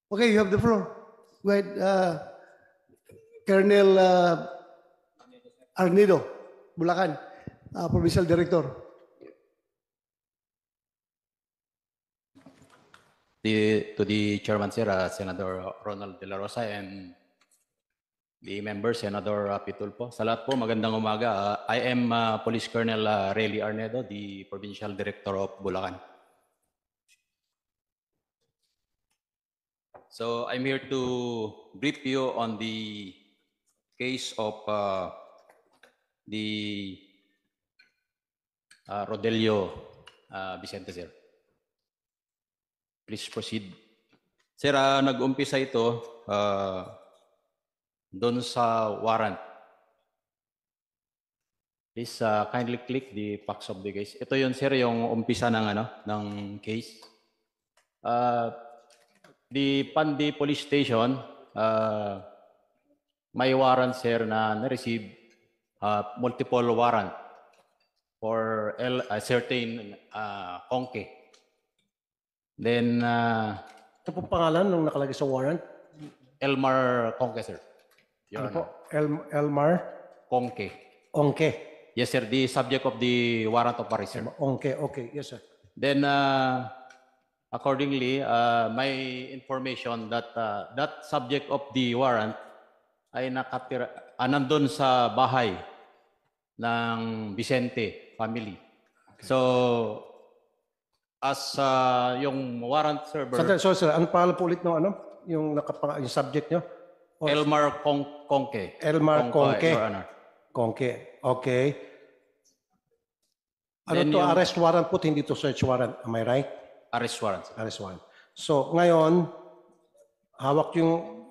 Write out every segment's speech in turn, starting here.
Okay, you have the floor. Go ahead, Colonel Arnido, Bulacan, Provincial Director. To the chairman, sir, Senator Ronald De La Rosa, and the member, Senator Pitulpo. Sa lahat po, magandang umaga. I am Police Colonel Rayleigh Arnedo, the Provincial Director of Bulacan. So I'm here to brief you on the case of the Rodelio Vicente, sir. Please proceed. Sir, nag-umpisa ito doon sa warrant. Please kindly click the facts of the case. Ito yun, sir, yung umpisa ng case. The Pandi Police Station, may warrant, sir, na na-receive multiple warrant for a certain Conke. Then, Ito po pangalan nung nakalagay sa warrant? Elmar Conke, sir. Ano po? Elmar Conke. Ongke. Yes, sir. The subject of the warrant of arrest, sir. Ongke, okay. Yes, sir. Then, accordingly, my information that that subject of the warrant ay nakatira, nandun sa bahay ng Vicente family. So, as yung warrant server... So, sir, ano pangalan po ulit ng yung subject nyo? Elmar Conke. Elmar Conke. Your Honor. Conke, okay. Ano Then to, yung- arrest warrant po, hindi to search warrant. Am I right? Arrest warrant, sir. Arrest warrant. So, ngayon, hawak yung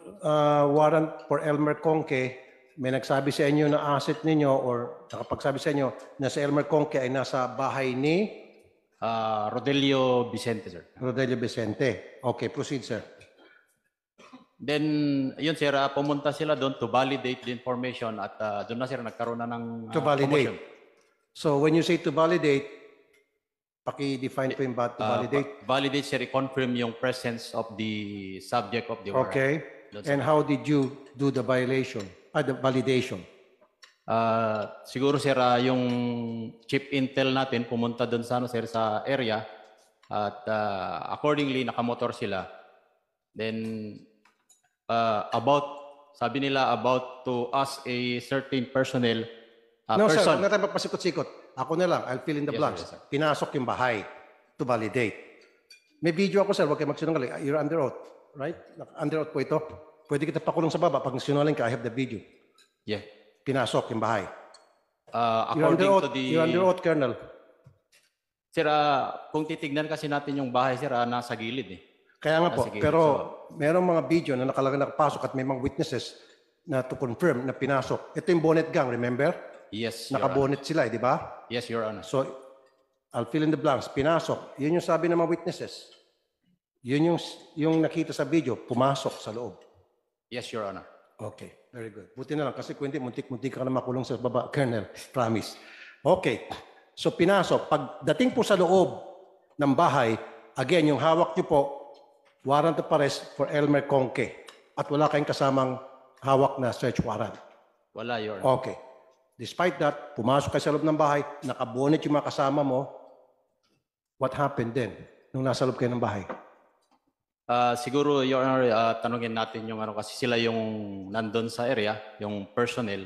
warrant for Elmer Conke. May nagsabi sa inyo na asset ninyo or nakapagsabi sa inyo na si Elmer Conke ay nasa bahay ni Rodelio Vicente, sir. Rodelio Vicente. Okay, proceed, sir. Then, yun, sir, pumunta sila doon to validate the information at doon na, sir, nagkaroon na ng To validate. commotion. So, when you say to validate, paki-define po yung to validate. Validate, sir, i-confirm yung presence of the subject of the warrant. Okay. Doon, sir. And how did you do the violation? The validation? Siguro, sir, yung chief intel natin pumunta doon sa, sir, sa area at accordingly, nakamotor sila. Then, sabi nila about to ask a certain personnel, No, sir, person. huwag na tayo papasikot-sikot. Ako na lang, I'll fill in the Yes, blanks. sir, yes, sir. Pinasok yung bahay to validate. May video ako, sir. Huwag kayo magsinungaling. You're under oath, right? Under oath po ito. Pwede kita pakulong sa baba. Pag sinungaling ka, I have the video. Yeah. Pinasok yung bahay. You're According under oath, to the... you're under oath, Colonel. Sir, kung titignan kasi natin yung bahay, sir, nasa gilid eh. Kaya nga po, Sige, pero merong mga video na nakalagay nakapasok at may mga witnesses na to confirm na pinasok. Ito yung bonnet gang, remember? Yes, Your Honor. Nakabonet sila, di ba? Yes, Your Honor. So, I'll fill in the blanks. Pinasok. Yun yung sabi ng mga witnesses. Yun yung nakita sa video, pumasok sa loob. Yes, Your Honor. Okay, very good. Buti na lang kasi kung hindi, muntik-muntik ka na makulong sa baba, Colonel. Promise. Okay. So, pinasok. Pagdating po sa loob ng bahay, again, yung hawak niyo po, warrant of arrest for Elmer Conke. At wala kayong kasamang hawak na search warrant. Wala, Your Honor. Okay. Despite that, pumasok kayo sa loob ng bahay, nakabonet yung mga kasama mo. What happened then nung nasa loob kayo ng bahay? Siguro, Your Honor, tanungin natin yung kasi sila yung nandun sa area, yung personnel,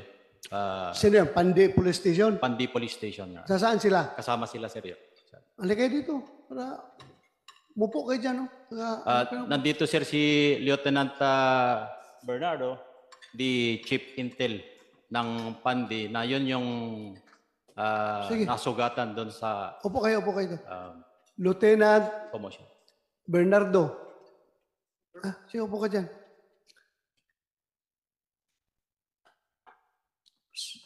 Sino yan? Pandi Police Station? Pandi Police Station. Your Honor. Sa saan sila? Kasama sila, sir. Halika kayo dito. Para mupo kayo dyan. No? Nandito, sir, si Lieutenant Bernardo, the Chief Intel ng Pandi, na yun yung Sige. nasugatan doon sa Upo kayo doon. Lieutenant commotion. Bernardo. Sige, upo ka dyan.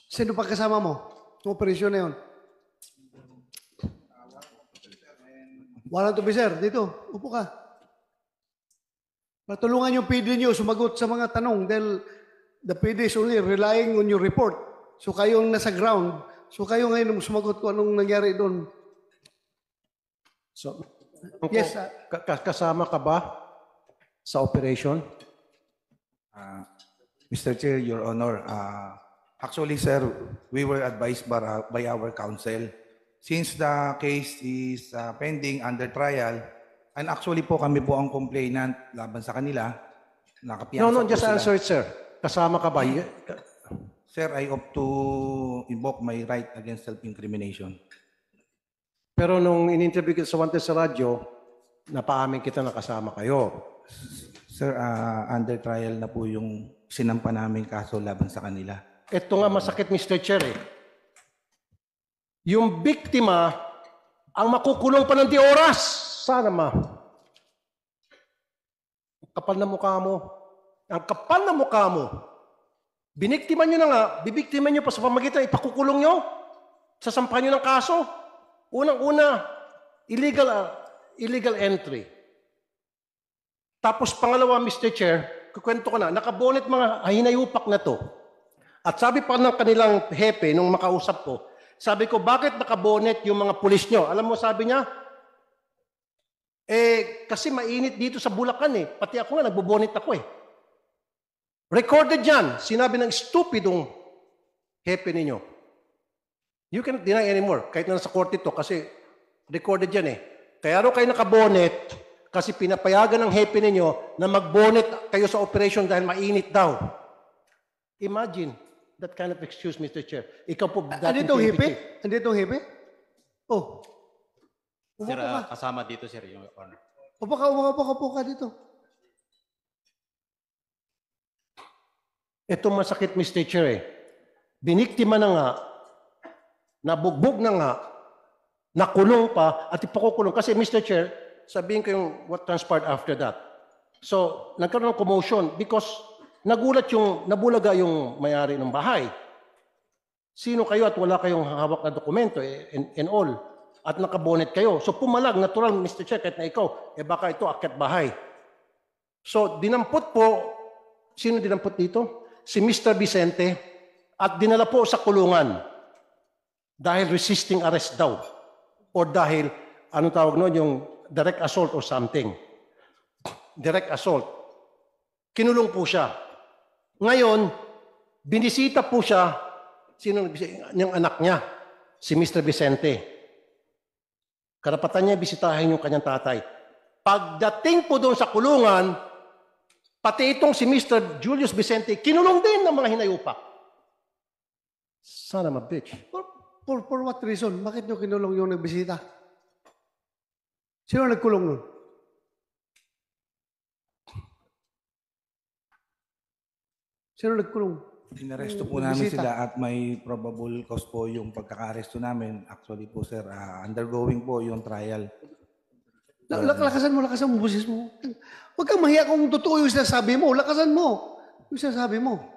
Sino pa kasama mo? Yung operasyon na yun? Warrant officer, dito. Upo ka. Patulungan yung PD niyo sumagot sa mga tanong dahil the PD is only relying on your report. So kayong nasa ground. So kayo ngayon sumagot kung anong nangyari doon. So, Yes, kasama ka ba sa operation? Mr. Chair, Your Honor, actually, sir, we were advised by our counsel. Since the case is pending under trial, and actually po kami po ang complainant laban sa kanila, nakapiyansa No, po just sila. answer it, sir. Kasama ka ba? Sir, I opt to invoke my right against self-incrimination. Pero nung in-interview kita sa Wanted sa radyo, napaamin kita na kasama kayo. Sir, under trial na po yung sinampa namin kaso laban sa kanila. Ito nga masakit, Mr. Chair. Yung biktima, ang makukulong pa ng di oras. Sana ma. Ang kapal na mukha mo. Ang kapal na mukha mo. Biniktima nyo na nga, bibiktima nyo pa sa pamagitan, ipakukulong nyo. Sasampahan nyo ng kaso. Unang-una, illegal entry. Tapos pangalawa, Mr. Chair, kukwento ko na, nakabonet mga hinayupak na to. At sabi pa ng kanilang hepe, nung makausap ko, sabi ko, bakit nakabonet yung mga pulis nyo? Alam mo, sabi niya, kasi mainit dito sa Bulacan eh. Pati ako nga, nagbobonet ako eh. Recorded yan. Sinabi ng stupidong hepe ninyo. You cannot deny anymore. Kahit na nasa korte ito, kasi recorded yan eh. Kaya ro kayo nakabonet, kasi pinapayagan ng hepe ninyo na magbonet kayo sa operation dahil mainit daw. Imagine that kind of excuse, Mr. Chair. Ikaw po dating Andito ang PNP hipe? chief. Andito ang hipe? Oh. Upo Sir, ka. kasama dito, sir, Your Honor. Upo ka dito. Ito masakit, Mr. Chair eh. Biniktima na nga, nabugbog na nga, nakulong pa, at ipakukulong. Kasi, Mr. Chair, sabihin ko yung what transpired after that. So, nagkaroon ng commotion because nabulaga yung may-ari ng bahay. Sino kayo at wala kayong hawak na dokumento and all. At nakabonet kayo. So, pumalag, natural, Mr. Chair, kahit na ikaw, baka ito akyat bahay. So, dinampot po, sino dinampot dito? Si Mr. Vicente, at dinala po sa kulungan dahil resisting arrest daw. O dahil, anong tawag noon, yung direct assault or something. Direct assault. Kinulong po siya. Ngayon, binisita po siya, sino yung anak niya? Si Mr. Vicente. Karapatan niya bisitahin yung kanyang tatay. Pagdating po doon sa kulungan, pati itong si Mr. Julius Vicente, kinulong din ng mga hinayupak. Son of a bitch. For what reason? Bakit nyo kinulong yung nagbisita? Sino nagkulong nun? Sino nagkulong? Inaresto po namin sila at may probable cause po yung pagkaka-aresto namin. Actually po, sir, undergoing po yung trial. Lakasan mo boses mo. Huwag kang mahiya kung totoo yung sinasabi mo. Lakasan mo yung sinasabi mo.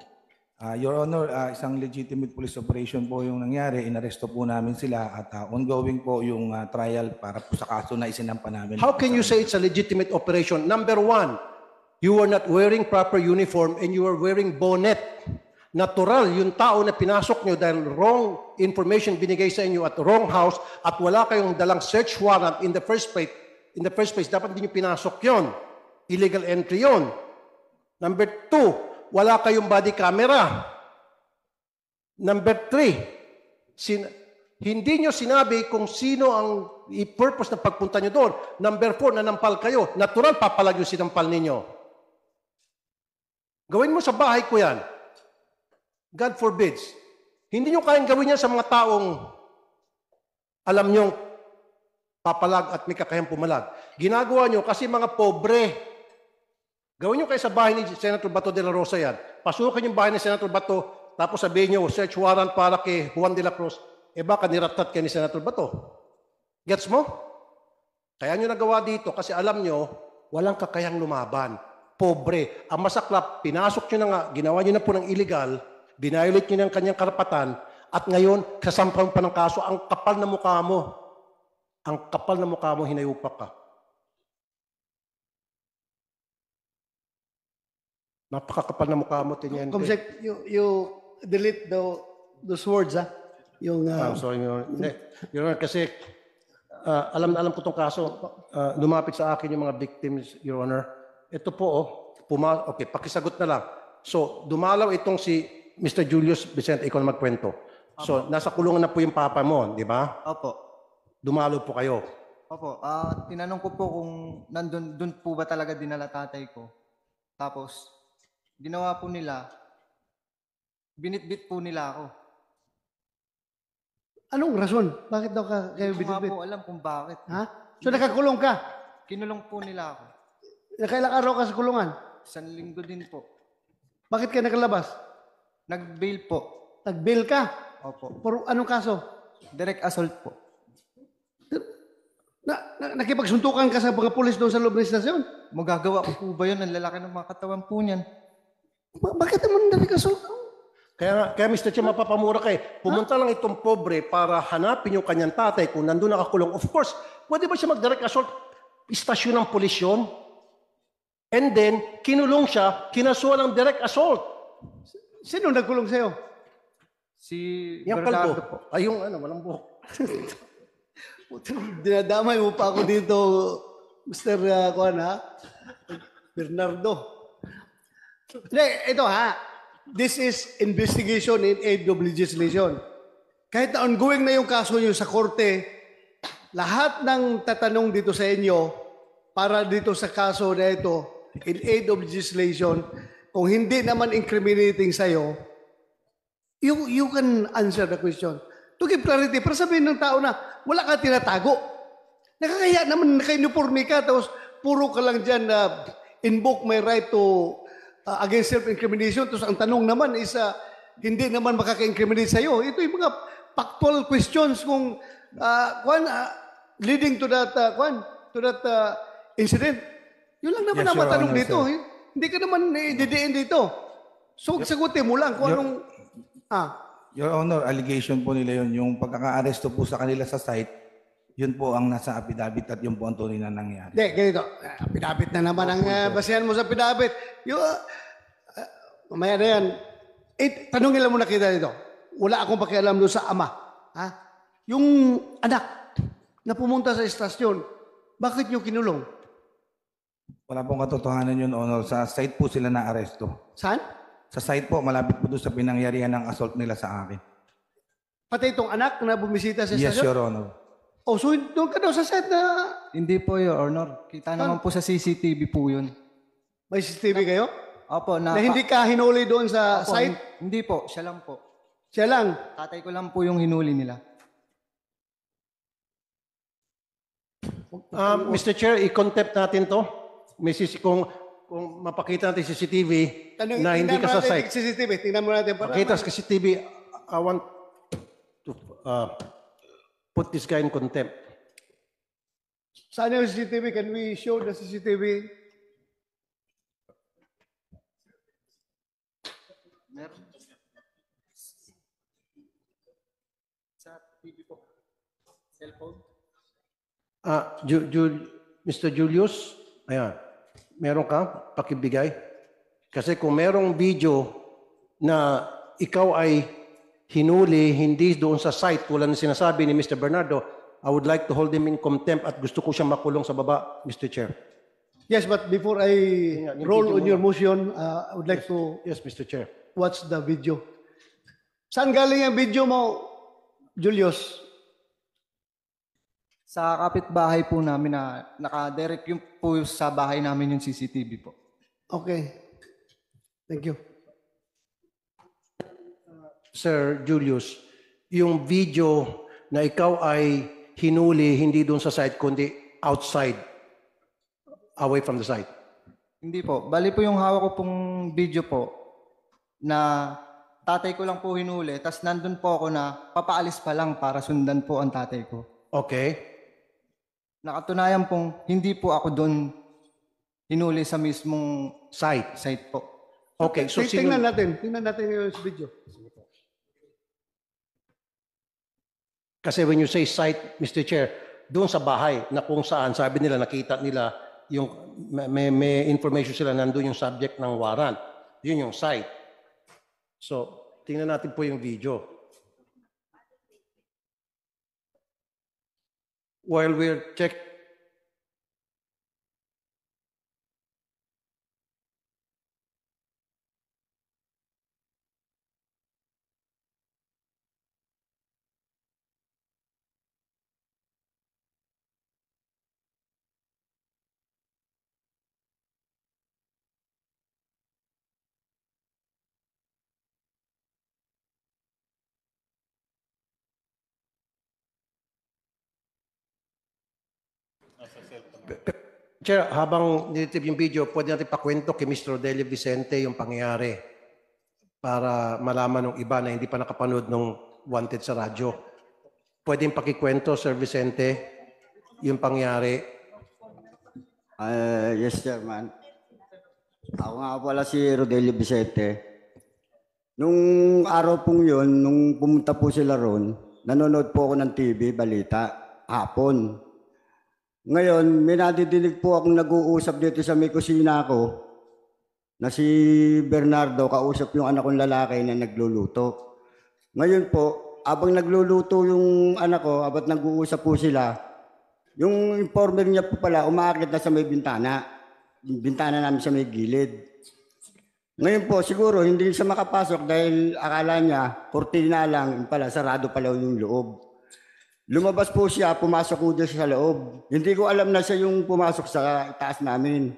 Your Honor, isang legitimate police operation po yung nangyari. Inaresto po namin sila at ongoing po yung trial para po sa kaso na isinampa namin. How can you say it's a legitimate operation? Number one, you were not wearing proper uniform and you were wearing bonnet. Natural, yung tao na pinasok nyo dahil wrong information binigay sa inyo at wrong house at wala kayong dalang search warrant in the first place, dapat hindi nyo pinasok yon. Illegal entry yon. Number two, wala kayong body camera. Number three, hindi nyo sinabi kung sino ang i-purpose na pagpunta nyo doon. Number four, nanampal kayo. Natural, papalag yung sinampal ninyo. Gawin mo sa bahay ko yan. God forbids. Hindi nyo kayang gawin yan sa mga taong alam nyo papalag at may kakayang pumalag. Ginagawa nyo kasi mga pobre. Gawin nyo kayo sa bahay ni Senator Bato de la Rosa yan. Pasukin yung bahay ni Senator Bato, tapos sabihin nyo, search warrant para kay Juan de la Cruz. Baka niratat kayo ni Senator Bato. Gets mo? Kaya nyo nagawa dito kasi alam nyo, walang kakayang lumaban. Pobre. Ang masaklap, pinasok nyo na nga, ginawa nyo na po ng illegal, binayolate nyo ng kanyang karapatan, at ngayon, kasampahan pa ng kaso, ang kapal na mukha mo. Ang kapal na mukha mo, hinayupak ka. Napakakapal na mukha mo, Teniente. Comsec, you delete those words, ha? Yung, Sorry, Your Honor. Hindi. Your Honor, kasi alam na alam ko itong kaso. Lumapit sa akin yung mga victims, Your Honor. ito po, okay, pakisagot na lang. So, dumalaw itong si Mr. Julius Vicente, ikaw na magkwento. So, nasa kulungan na po yung papa mo, di ba? Opo. Dumalaw po kayo. Opo. Tinanong ko po kung dun po ba talaga dinala tatay ko. Tapos, ginawa po nila, binitbit po nila ako. Anong rason? Bakit daw kayo Hindi ko nga binibit? po alam kung bakit. Ha? So nakakulong ka? Kinulong po nila ako. Nakailang araw ka sa kulungan? 1 linggo din po. Bakit ka nakalabas? Nag-bail po. Nag-bail ka? Opo. For anong kaso? Direct assault po. Nakipagsuntukan ka sa mga pulis doon sa loob ng istasyon? Magagawa ko po ba yun? Ang lalaki ng mga katawan po niyan. Bakit naman nag-assault? Kaya Mr. Che, mapapamura kayo. Pumunta lang itong pobre para hanapin yung kanyang tatay kung nandun nakakulong. Of course, pwede ba siya mag-direct assault? Istasyon ng pulis yun. And then, kinulong siya, kinasuhan ng direct assault. Sino nagkulong sa'yo? Si Yung Bernardo kalbo. po. Ay, yung walang buhok. Dinadamay mo pa ako dito, Mr. Kuan, ha? Bernardo. Hindi, ito ha. This is investigation in aid of legislation. Kahit na ongoing na yung kaso nyo sa korte, lahat ng tatanong dito sa inyo para dito sa kaso na ito, in aid of legislation, kung hindi naman incriminating sa'yo, you can answer the question. To give clarity, para sabihin ng tao na wala ka tinatago. Nakakaya naman naka-uniforme ka, tapos puro ka lang dyan na invoke my right to against self-incrimination. Tapos ang tanong naman is hindi naman makaka-incriminate sa'yo. Ito yung mga factual questions kung leading to that incident. Yun lang naman Yes, ang Your matanong Honor, dito. sir. Hindi ka naman didiin dito. So, sagutin mo lang kung anong... Your Honor, allegation po nila yun. Yung pagkaka-aresto po sa kanila sa site, yun po ang nasa affidavit at yun po ang tunay na nangyari. Hindi, ganito. Pinapit na naman ang basihan mo sa pinapit. Yung, mamaya na yan. Tanungin lang muna kita dito. Wala akong pakialam doon sa ama. Ha? Yung anak na pumunta sa estasyon, bakit nyo kinulong? Wala pong katotohanan yun, Honor. Sa site po sila na-aresto. Saan? Sa site po, malapit po doon sa pinangyarihan ng assault nila sa akin. Pati itong anak na bumisita sa Yes, estasyon? Your Honor. Oh, so doon ka daw sa set na Hindi po, Your Honor. Kita naman po sa CCTV po yun. may CCTV kayo? Opo, Na hindi ka hinuli doon sa Opo, site? hindi po. Siya lang po. Siya lang. Tatay ko lang po yung hinuli nila. Mr. Chair, i-contempt natin to. Kung mapakita natin CCTV na hindi ka sa site. CCTV. Tingnan mo natin. Makita sa CCTV, I want to put this guy in contempt. Saan yung CCTV? Can we show the CCTV? Meron. Sa TV po. Cellphone. Mr. Julius, ayan, meron ka, pakibigay. Kasi kung merong video na ikaw ay hinuli, hindi doon sa site, tulad ng sinasabi ni Mr. Bernardo, I would like to hold him in contempt at gusto ko siyang makulong sa baba, Mr. Chair. Yes, but before I roll on your motion, I would like to Yes, Mr. Chair. watch the video. Saan galing ang video mo, Julius? Sa kapitbahay po namin na naka-direct yung po sa bahay namin yung CCTV po. Okay. Thank you. Sir Julius, yung video na ikaw ay hinuli hindi doon sa site kundi outside, away from the site. Hindi po. Bali po yung hawak ko pong video po na tatay ko lang po hinuli. Tapos nandun po ako na papaalis pa lang para sundan po ang tatay ko. Okay. Nakatunayan pong hindi po ako doon hinuli sa mismong site po. Okay, so Tingnan natin. Tingnan natin yung video. Kasi when you say site, Mr. Chair, doon sa bahay na kung saan, sabi nila, nakita nila, yung, may information sila, nandun yung subject ng warrant. Yun yung site. So, tingnan natin po yung video. While we're Chair, habang nilitip yung video, pwede natin pakwento kay Mr. Rodelio Vicente yung pangyayari para malaman ng iba na hindi pa nakapanood ng Wanted sa radyo. Pwede yung pakikwento, Sir Vicente, yung pangyayari. Yes, Chairman. Ako nga pala si Rodelio Vicente. Nung araw pong yun, nung pumunta po sila ron, nanonood po ako ng TV, balita, hapon. Ngayon, may nadidinig po akong nag-uusap dito sa may kusina ko na si Bernardo, kausap yung anak kong lalaki na nagluluto. Ngayon po, abang nagluluto yung anak ko, abang nag-uusap po sila, yung informer niya po pala, umaakit na sa may bintana. Yung bintana namin sa may gilid. Ngayon po, siguro hindi siya makapasok dahil akala niya, kortina lang, yung pala, sarado pala yung loob. Lumabas po siya, pumasok po siya sa loob. Hindi ko alam na siya yung pumasok sa taas namin.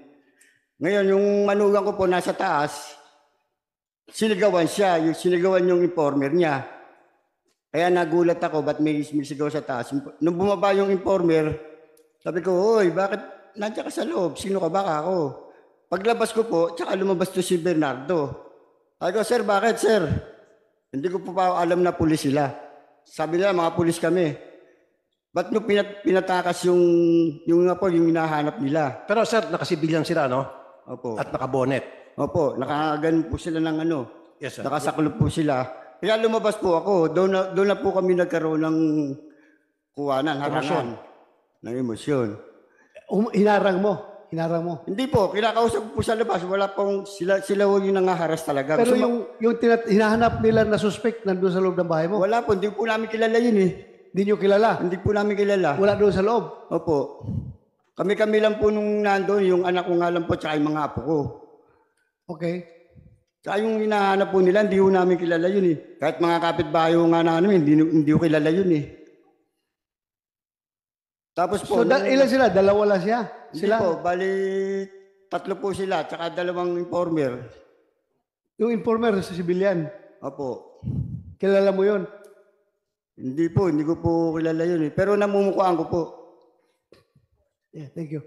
Ngayon, yung manugang ko po nasa taas, sinigawan siya, sinigawan yung informer niya. Kaya nagulat ako, ba't may sigaw sa taas? Nung bumaba yung informer, sabi ko, "Hoy, bakit nandiyan ka sa loob? Sino ka ba ako?" Paglabas ko po, tsaka lumabas to si Bernardo. Sabi ko, "Sir, bakit, sir?" Hindi ko po pa alam na pulis sila. Sabi nila, mga pulis kami. Ba't nyo pinatakas yung hinahanap nila? Pero sir, nakasibilyan sila, no? Opo. At nakabonet. Opo, nakaganon po sila ng ano. Yes, sir. Nakasaklop po sila. Kaya lumabas po ako. Doon na po kami nagkaroon ng kuwanan, harangan, ng emosyon. Hinarang mo. Hindi po, kinakausap ko po sa labas. Wala pong sila yung nangaharas talaga. Pero Gusto yung hinahanap nila na suspect nandun sa loob ng bahay mo, wala po, hindi po namin kilala yun eh. hindi nyo kilala. Hindi po namin kilala. Wala doon sa loob. Opo. Kami lang po nung nandoon, yung anak ko nga lang po, tsaka yung mga apo ko. Okay. Tsaka yung hinahanap po nila, hindi po namin kilala yun eh. Kahit mga kapitbahay ko nga namin, hindi ko kilala yun eh. Tapos po, So, ilan sila? Dalawa lang siya? hindi Sila? po, bali, 3 po sila, tsaka 2 informer. Yung informer sa civilian. Opo. Kilala mo yun? Hindi ko po kilala yun eh. Pero namumukhaan ko po. Yeah, thank you.